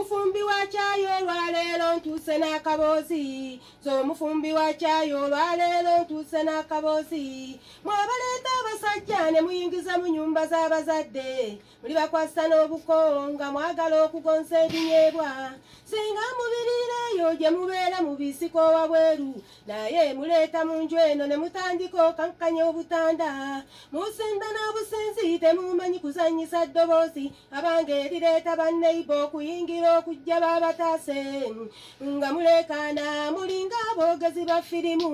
Z'omufumbi wa kyayo olwaleero ntuuse n'akaboozi. Z'omufumbi wa kyayo olwaleero ntuuse n'akaboozi. Mwabaleeta abasajja ne muyingiza mu nnyumba z'abazadde. Muli bakwasa n'obuko nga mwagala okugonza ebinyeebwa. Singa mubiriireeyo gye mubeera mu bisiko wabweru. Naye muleeta mu nju eno ne mutandika okankanya obutanda. Musinda n'obusinzi temumanyi kuzannyisa ddoboozi. Abange erireeta banneiba okuyingira okujja babataase. Nga mulekaana mulinga aboogezi ba firimu.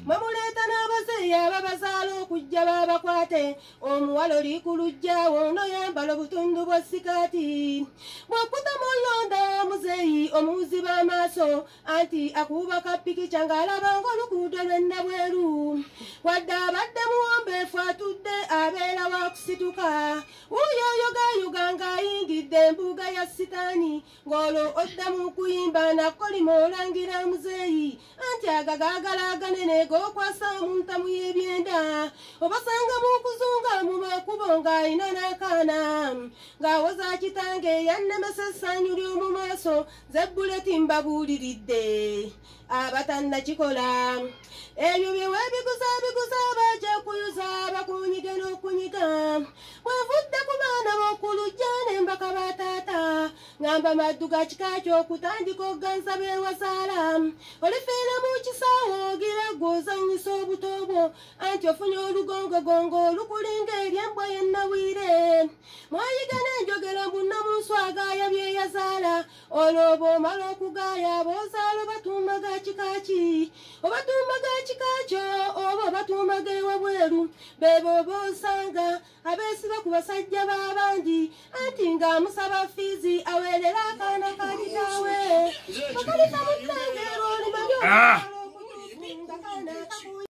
Mwe muleeta n'abazeeyi ababazaala okujja babakwate. Omuwala oli ku luggya ono yambala obutundu bwa sikaati. Bw'okkuta mu Londa muzeeyi omuwuzi b'amaaso anti akuuba kappikica ng'alaba ng'oluguudo lwenna bweru. Wadde abadde muwombeefu atudde abeera wa kusituka. Wuuyo yogayoga ng'ayingidde embuga ya sitaani. Ng'olwo oddamu kuyimba nakkolima olangira muzeeyi anti agagaagala aganene g'okwasa mu ntamu y'ebyenda. Obasanga mu kuzunga mu makubo ng'ayina n'akaana. Ng'awoza kitange yannemesa essanyu ly'omu maaso zebbuleti mbabuuliridde abatannakikola. Ebyo bye weebiguza bakyekuyuza bakunyige n'okunyiga. Bw'envudde ku baana b'oku luggya n'embaka ba taata. Ngamba maddu ga kika ky'okutandika oganza beewazaala. Olifiira mu kisaawe ogira gw'ozannyisa obuto bwo anti ofunye olugongogongo olukulinga ery'embwa y'ennawire. Mwayiga n'enjogera munna mu nswaga byeyazaala. Olwo bw'omala okugaaya b'ozaala obatuuma ga kika ki? Obatuuma ga kika kyo oba obatuuma g'ewabweru. Beebo oba osanga abeesiba ku basajja b'abandi anti ng'amusaba fiizi aweerera akaana ka kitaawe. Bakalifa mu ttangero oli